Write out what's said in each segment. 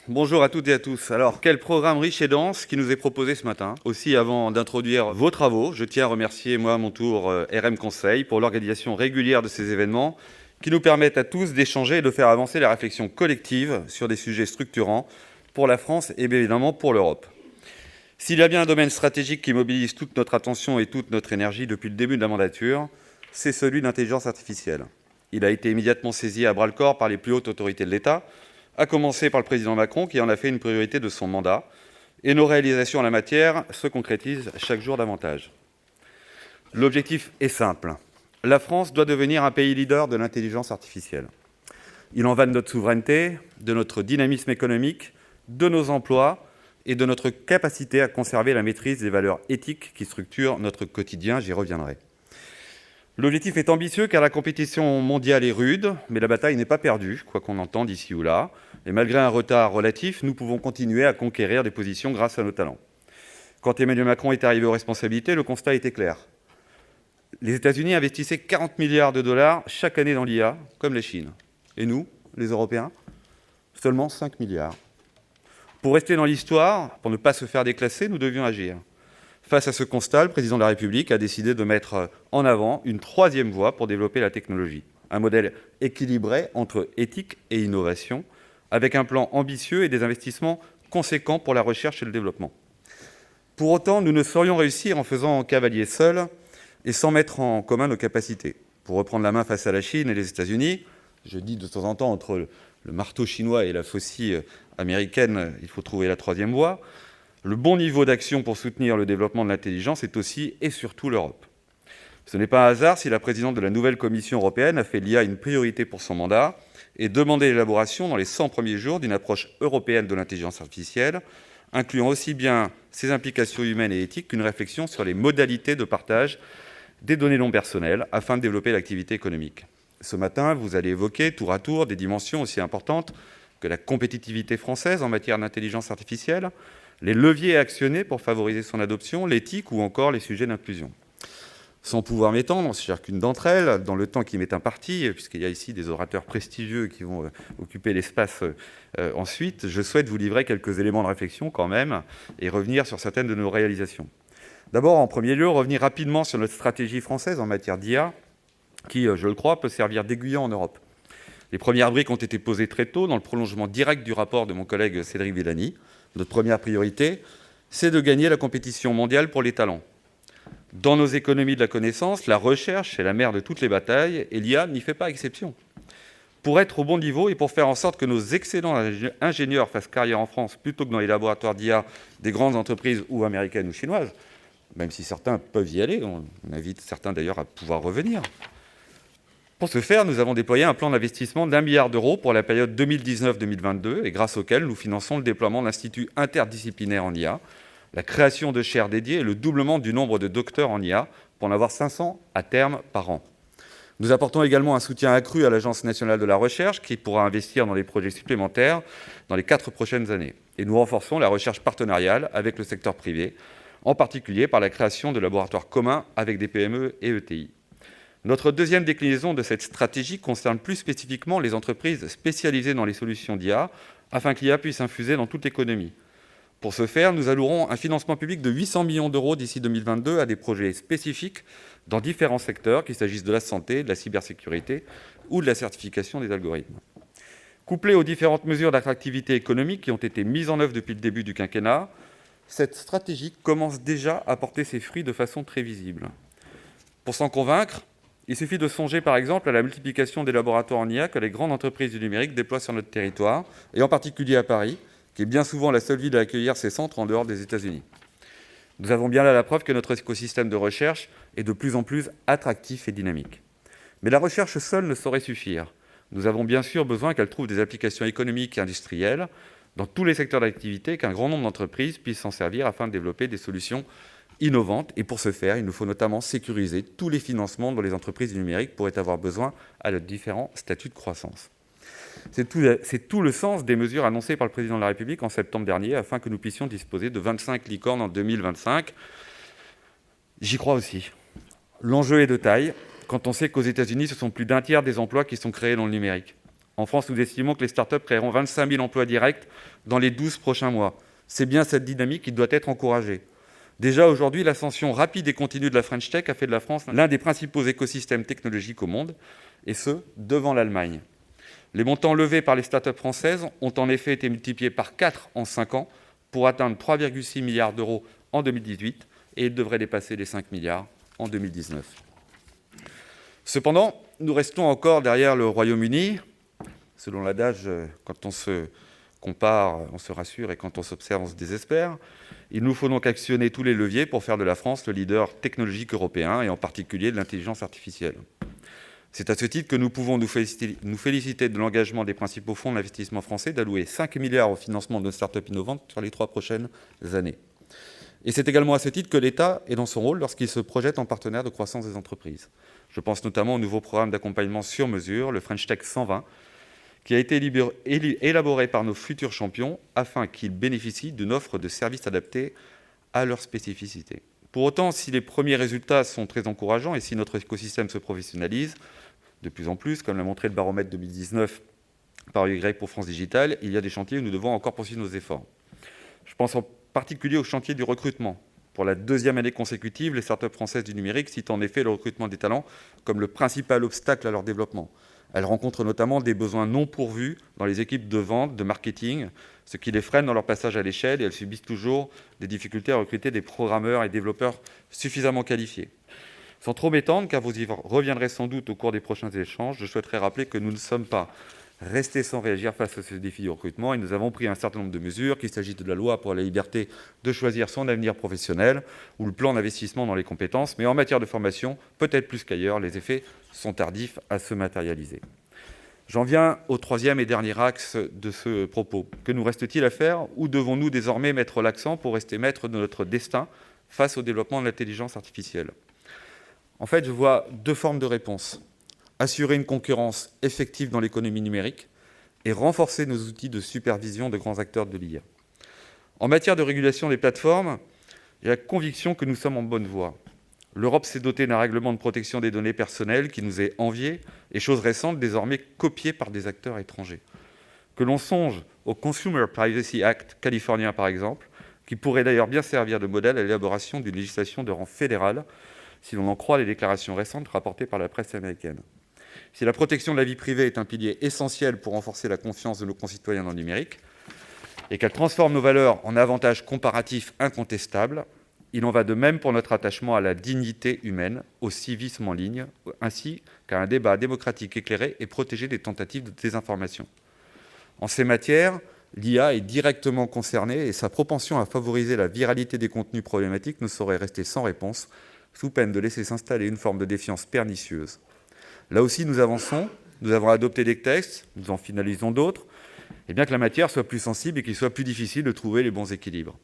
Bonjour à toutes et à tous. Alors, quel programme riche et dense qui nous est proposé ce matin. Aussi, avant d'introduire vos travaux, je tiens à remercier, moi, à mon tour, RM Conseil pour l'organisation régulière de ces événements qui nous permettent à tous d'échanger et de faire avancer la réflexion collective sur des sujets structurants pour la France et bien évidemment pour l'Europe. S'il y a bien un domaine stratégique qui mobilise toute notre attention et toute notre énergie depuis le début de la mandature, c'est celui de l'intelligence artificielle. Il a été immédiatement saisi à bras-le-corps par les plus hautes autorités de l'État, à commencer par le président Macron, qui en a fait une priorité de son mandat, et nos réalisations en la matière se concrétisent chaque jour davantage. L'objectif est simple. La France doit devenir un pays leader de l'intelligence artificielle. Il en va de notre souveraineté, de notre dynamisme économique, de nos emplois et de notre capacité à conserver la maîtrise des valeurs éthiques qui structurent notre quotidien, j'y reviendrai. L'objectif est ambitieux car la compétition mondiale est rude, mais la bataille n'est pas perdue, quoi qu'on entende ici ou là. Et malgré un retard relatif, nous pouvons continuer à conquérir des positions grâce à nos talents. Quand Emmanuel Macron est arrivé aux responsabilités, le constat était clair. Les États-Unis investissaient 40 milliards de dollars chaque année dans l'IA, comme la Chine. Et nous, les Européens, seulement 5 milliards. Pour rester dans l'histoire, pour ne pas se faire déclasser, nous devions agir. Face à ce constat, le président de la République a décidé de mettre en avant une troisième voie pour développer la technologie. Un modèle équilibré entre éthique et innovation, avec un plan ambitieux et des investissements conséquents pour la recherche et le développement. Pour autant, nous ne saurions réussir en faisant cavalier seul et sans mettre en commun nos capacités. Pour reprendre la main face à la Chine et les États-Unis, je dis de temps en temps, entre le marteau chinois et la faucille américaine, il faut trouver la troisième voie. Le bon niveau d'action pour soutenir le développement de l'intelligence est aussi et surtout l'Europe. Ce n'est pas un hasard si la présidente de la nouvelle Commission européenne a fait l'IA une priorité pour son mandat et demandé l'élaboration dans les 100 premiers jours d'une approche européenne de l'intelligence artificielle, incluant aussi bien ses implications humaines et éthiques qu'une réflexion sur les modalités de partage des données non personnelles afin de développer l'activité économique. Ce matin, vous allez évoquer tour à tour des dimensions aussi importantes que la compétitivité française en matière d'intelligence artificielle, les leviers actionnés pour favoriser son adoption, l'éthique ou encore les sujets d'inclusion. Sans pouvoir m'étendre sur chacune d'entre elles, dans le temps qui m'est imparti, puisqu'il y a ici des orateurs prestigieux qui vont occuper l'espace ensuite, je souhaite vous livrer quelques éléments de réflexion quand même et revenir sur certaines de nos réalisations. D'abord, en premier lieu, revenir rapidement sur notre stratégie française en matière d'IA, qui, je le crois, peut servir d'aiguillon en Europe. Les premières briques ont été posées très tôt, dans le prolongement direct du rapport de mon collègue Cédric Villani. Notre première priorité, c'est de gagner la compétition mondiale pour les talents. Dans nos économies de la connaissance, la recherche est la mère de toutes les batailles et l'IA n'y fait pas exception. Pour être au bon niveau et pour faire en sorte que nos excellents ingénieurs fassent carrière en France plutôt que dans les laboratoires d'IA des grandes entreprises ou américaines ou chinoises, même si certains peuvent y aller, on invite certains d'ailleurs à pouvoir revenir. Pour ce faire, nous avons déployé un plan d'investissement d'1 milliard d'euros pour la période 2019-2022 et grâce auquel nous finançons le déploiement de l'Institut interdisciplinaire en IA, la création de chaires dédiées et le doublement du nombre de docteurs en IA pour en avoir 500 à terme par an. Nous apportons également un soutien accru à l'Agence nationale de la recherche qui pourra investir dans des projets supplémentaires dans les 4 prochaines années. Et nous renforçons la recherche partenariale avec le secteur privé, en particulier par la création de laboratoires communs avec des PME et ETI. Notre deuxième déclinaison de cette stratégie concerne plus spécifiquement les entreprises spécialisées dans les solutions d'IA, afin que l'IA puisse infuser dans toute l'économie. Pour ce faire, nous allouerons un financement public de 800 millions d'euros d'ici 2022 à des projets spécifiques dans différents secteurs, qu'il s'agisse de la santé, de la cybersécurité ou de la certification des algorithmes. Couplée aux différentes mesures d'attractivité économique qui ont été mises en œuvre depuis le début du quinquennat, cette stratégie commence déjà à porter ses fruits de façon très visible. Pour s'en convaincre, il suffit de songer par exemple à la multiplication des laboratoires en IA que les grandes entreprises du numérique déploient sur notre territoire, et en particulier à Paris, qui est bien souvent la seule ville à accueillir ces centres en dehors des États-Unis. Nous avons bien là la preuve que notre écosystème de recherche est de plus en plus attractif et dynamique. Mais la recherche seule ne saurait suffire. Nous avons bien sûr besoin qu'elle trouve des applications économiques et industrielles dans tous les secteurs d'activité, qu'un grand nombre d'entreprises puissent s'en servir afin de développer des solutions innovantes. Et pour ce faire, il nous faut notamment sécuriser tous les financements dont les entreprises du numérique pourraient avoir besoin à leurs différents statuts de croissance. C'est tout le sens des mesures annoncées par le président de la République en septembre dernier, afin que nous puissions disposer de 25 licornes en 2025. J'y crois aussi. L'enjeu est de taille, quand on sait qu'aux États-Unis, ce sont plus d'un tiers des emplois qui sont créés dans le numérique. En France, nous estimons que les startups créeront 25 000 emplois directs dans les 12 prochains mois. C'est bien cette dynamique qui doit être encouragée. Déjà aujourd'hui, l'ascension rapide et continue de la French Tech a fait de la France l'un des principaux écosystèmes technologiques au monde, et ce, devant l'Allemagne. Les montants levés par les startups françaises ont en effet été multipliés par 4 en 5 ans pour atteindre 3,6 milliards d'euros en 2018 et ils devraient dépasser les 5 milliards en 2019. Cependant, nous restons encore derrière le Royaume-Uni. Selon l'adage, quand on se compare, on se rassure et quand on s'observe, on se désespère. Il nous faut donc actionner tous les leviers pour faire de la France le leader technologique européen et en particulier de l'intelligence artificielle. C'est à ce titre que nous pouvons nous féliciter de l'engagement des principaux fonds d'investissement français d'allouer 5 milliards au financement de start-up innovantes sur les 3 prochaines années. Et c'est également à ce titre que l'État est dans son rôle lorsqu'il se projette en partenaire de croissance des entreprises. Je pense notamment au nouveau programme d'accompagnement sur mesure, le French Tech 120, qui a été élaboré par nos futurs champions afin qu'ils bénéficient d'une offre de services adaptés à leurs spécificités. Pour autant, si les premiers résultats sont très encourageants et si notre écosystème se professionnalise de plus en plus, comme l'a montré le baromètre 2019 par Y pour France Digital, il y a des chantiers où nous devons encore poursuivre nos efforts. Je pense en particulier au chantier du recrutement. Pour la 2e année consécutive, les startups françaises du numérique citent en effet le recrutement des talents comme le principal obstacle à leur développement. Elles rencontrent notamment des besoins non pourvus dans les équipes de vente, de marketing, ce qui les freine dans leur passage à l'échelle et elles subissent toujours des difficultés à recruter des programmeurs et développeurs suffisamment qualifiés. Sans trop m'étendre, car vous y reviendrez sans doute au cours des prochains échanges, je souhaiterais rappeler que nous ne sommes pas restés sans réagir face à ce défi du recrutement et nous avons pris un certain nombre de mesures, qu'il s'agisse de la loi pour la liberté de choisir son avenir professionnel ou le plan d'investissement dans les compétences, mais en matière de formation, peut-être plus qu'ailleurs, les effets sont tardifs à se matérialiser. J'en viens au 3e et dernier axe de ce propos. Que nous reste-t-il à faire? Où devons-nous désormais mettre l'accent pour rester maîtres de notre destin face au développement de l'intelligence artificielle? En fait, je vois 2 formes de réponse. Assurer une concurrence effective dans l'économie numérique et renforcer nos outils de supervision de grands acteurs de l'IA. En matière de régulation des plateformes, j'ai la conviction que nous sommes en bonne voie. L'Europe s'est dotée d'un règlement de protection des données personnelles qui nous est envié et, chose récente, désormais copié par des acteurs étrangers. Que l'on songe au Consumer Privacy Act californien, par exemple, qui pourrait d'ailleurs bien servir de modèle à l'élaboration d'une législation de rang fédéral, si l'on en croit les déclarations récentes rapportées par la presse américaine. Si la protection de la vie privée est un pilier essentiel pour renforcer la confiance de nos concitoyens dans le numérique et qu'elle transforme nos valeurs en avantages comparatifs incontestables, il en va de même pour notre attachement à la dignité humaine, au civisme en ligne, ainsi qu'à un débat démocratique éclairé et protégé des tentatives de désinformation. En ces matières, l'IA est directement concernée et sa propension à favoriser la viralité des contenus problématiques ne saurait rester sans réponse, sous peine de laisser s'installer une forme de défiance pernicieuse. Là aussi, nous avançons, nous avons adopté des textes, nous en finalisons d'autres, et bien que la matière soit plus sensible et qu'il soit plus difficile de trouver les bons équilibres.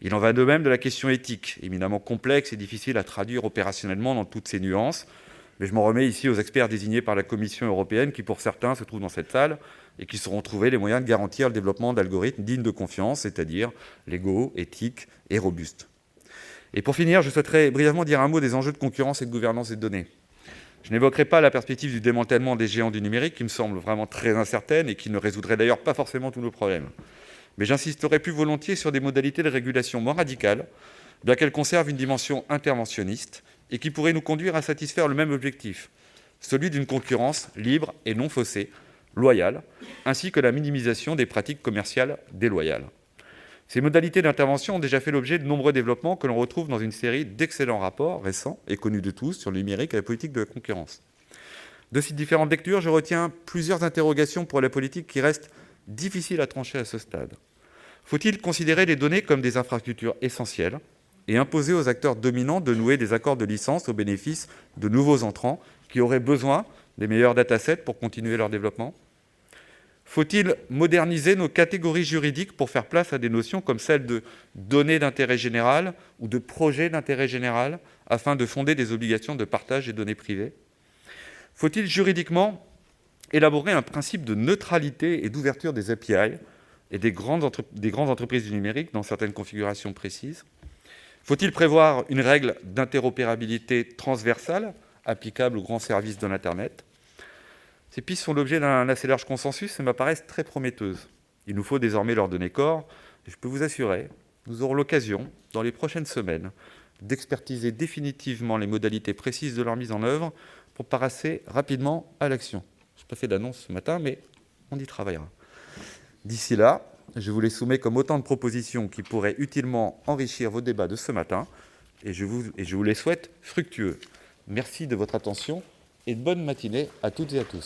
Il en va de même de la question éthique, éminemment complexe et difficile à traduire opérationnellement dans toutes ses nuances, mais je m'en remets ici aux experts désignés par la Commission européenne qui, pour certains, se trouvent dans cette salle et qui sauront trouver les moyens de garantir le développement d'algorithmes dignes de confiance, c'est-à-dire légaux, éthiques et robustes. Et pour finir, je souhaiterais brièvement dire un mot des enjeux de concurrence et de gouvernance des données. Je n'évoquerai pas la perspective du démantèlement des géants du numérique, qui me semble vraiment très incertaine et qui ne résoudrait d'ailleurs pas forcément tous nos problèmes. Mais j'insisterai plus volontiers sur des modalités de régulation moins radicales, bien qu'elles conservent une dimension interventionniste et qui pourraient nous conduire à satisfaire le même objectif, celui d'une concurrence libre et non faussée, loyale, ainsi que la minimisation des pratiques commerciales déloyales. Ces modalités d'intervention ont déjà fait l'objet de nombreux développements que l'on retrouve dans une série d'excellents rapports récents et connus de tous sur le numérique et la politique de la concurrence. De ces différentes lectures, je retiens plusieurs interrogations pour la politique qui restent difficiles à trancher à ce stade. Faut-il considérer les données comme des infrastructures essentielles et imposer aux acteurs dominants de nouer des accords de licence au bénéfice de nouveaux entrants qui auraient besoin des meilleurs datasets pour continuer leur développement ? Faut-il moderniser nos catégories juridiques pour faire place à des notions comme celles de données d'intérêt général ou de projets d'intérêt général afin de fonder des obligations de partage des données privées ? Faut-il juridiquement élaborer un principe de neutralité et d'ouverture des API et des grandes entreprises du numérique dans certaines configurations précises ? Faut-il prévoir une règle d'interopérabilité transversale applicable aux grands services de l'Internet ? Ces pistes font l'objet d'un assez large consensus et m'apparaissent très prometteuses. Il nous faut désormais leur donner corps, et je peux vous assurer, nous aurons l'occasion, dans les prochaines semaines, d'expertiser définitivement les modalités précises de leur mise en œuvre pour passer rapidement à l'action. Je n'ai pas fait d'annonce ce matin, mais on y travaillera. D'ici là, je vous les soumets comme autant de propositions qui pourraient utilement enrichir vos débats de ce matin, et je vous les souhaite fructueux. Merci de votre attention et bonne matinée à toutes et à tous.